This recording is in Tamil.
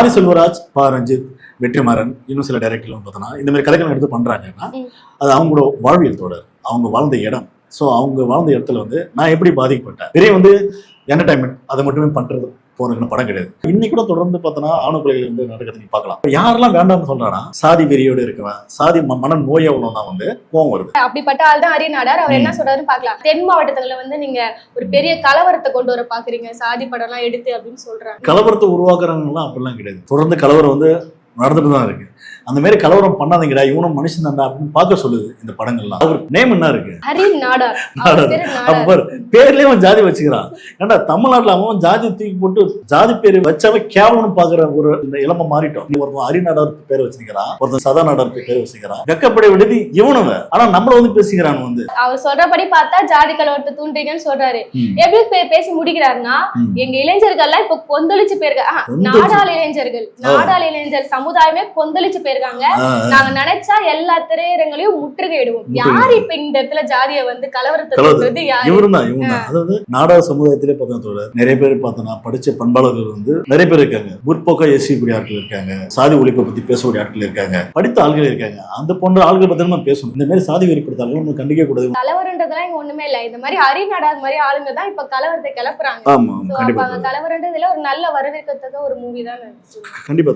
மாரி செல்வராஜ், பா ரஞ்சித், வெற்றிமாறன், இன்னும் சில டைரக்டர்லாம் பார்த்தோன்னா இந்த மாதிரி கதைகள் எடுத்து பண்றாங்கன்னா அது அவங்களோட வாழ்வியல் தொடர், அவங்க வாழ்ந்த இடம். ஸோ அவங்க வாழ்ந்த இடத்துல வந்து நான் எப்படி பாதிக்கப்பட்டேன். பெரிய வந்து என்டர்டைன்மெண்ட் அதை மட்டுமே பண்றது போறதுன்னு படம் கிடையாது. இன்னைக்கு கூட தொடர்ந்து பார்த்தோன்னா ஆணுக்குலைகள் வந்து நடக்கிறது நீ பார்க்கலாம். யாரெல்லாம் வேண்டாம்னு சொல்றானா சாதி வெறியோடு இருக்கவன், சாதி மன நோய் எவ்வளவுதான் வந்து கோவம் வருது. அப்படிப்பட்ட ஆள் தான் அரியநாடார். அவர் என்ன சொல்றாருன்னு பார்க்கலாம். தென் மாவட்டத்துல வந்து நீங்க ஒரு பெரிய கலவரத்தை கொண்டு வர பாக்குறீங்க சாதி படம் எல்லாம் எடுத்து அப்படின்னு சொல்றாங்க. கலவரத்தை உருவாக்குறவங்கலாம் அப்படிலாம் கிடையாது. தொடர்ந்து கலவரம் வந்து நடந்துட்டு தான் இருக்கு. அந்த மாதிரி கலவரம் பண்ணாதீங்கடா, இவனும் மனுஷன் தான்டா அப்படின்னு பார்க்க சொல்லுது இந்த படங்கள்லாம். அவர் நேம் என்ன இருக்கு? அரியநாடார். பேர்லயே அவன் ஜாதி வச்சுக்கிறான். ஏன்டா தமிழ்நாட்டுல அவன் ஜாதி தூக்கி போட்டு ஜாதி பேர் வச்சாவே கேவலம் பாக்குற ஒரு இளம மாறிட்டோம். ஒருத்தன் அரிநாடார் பேர் வச்சுக்கிறான், ஒருத்தன் சதா நாடார் பேர் வச்சுக்கிறான். வெக்கப்பட விடுதி இவனுங்க. ஆனா நம்மள வந்து பேசிக்கிறான் வந்து. அவர் சொல்றபடி பார்த்தா ஜாதி கலவரத்தை தூண்டுறீங்கன்னு சொல்றாரு. எப்படி பேசி முடிக்கிறாருன்னா, எங்க இளைஞர்கள்லாம் இப்ப கொந்தளிச்சு போயிருக்காங்க. நாடாள் இளைஞர் சமுதாயமே கொந்தளிச்சு போயிருக்காங்க. நாங்க நினைச்சா எல்லா திரையரங்களையும் முற்றுகையிடுவோம். யாரு இப்ப இந்த இடத்துல ஜாதிய வந்து கலவரத்தை தூண்டுறது? இவருதான். அதாவது நாடாள சமுதாயத்திலே பார்த்தா நிறைய பேர் பார்த்தோன்னா படிச்ச பண்பாளர்கள் வந்து நிறைய பேர் இருக்காங்க. முற்போக்கா எஸ்சிக்கூடிய ஆட்கள் இருக்காங்க, சாதி ஒழிப்பை பத்தி பேசக்கூடிய ஆட்கள் இருக்காங்க, படித்த ஆள்கள் இருக்காங்க. அந்த போன்ற ஆள்கள் பத்தி நம்ம பேசணும். இந்த மாதிரி சாதி வெறிப்படுத்த நம்ம கண்டிக்க கூடாது. கலவரன்றதெல்லாம் இங்க ஒண்ணுமே இல்ல. இந்த மாதிரி அரிநாடார் மாதிரி ஆளுங்க தான் இப்ப கலவரத்தை கிளப்புறாங்க. ஆமா, கண்டிப்பா. கலவரன்றதுல ஒரு நல்ல வரவேற்கத்தக்க ஒரு மூவி தான். கண்டிப்பா.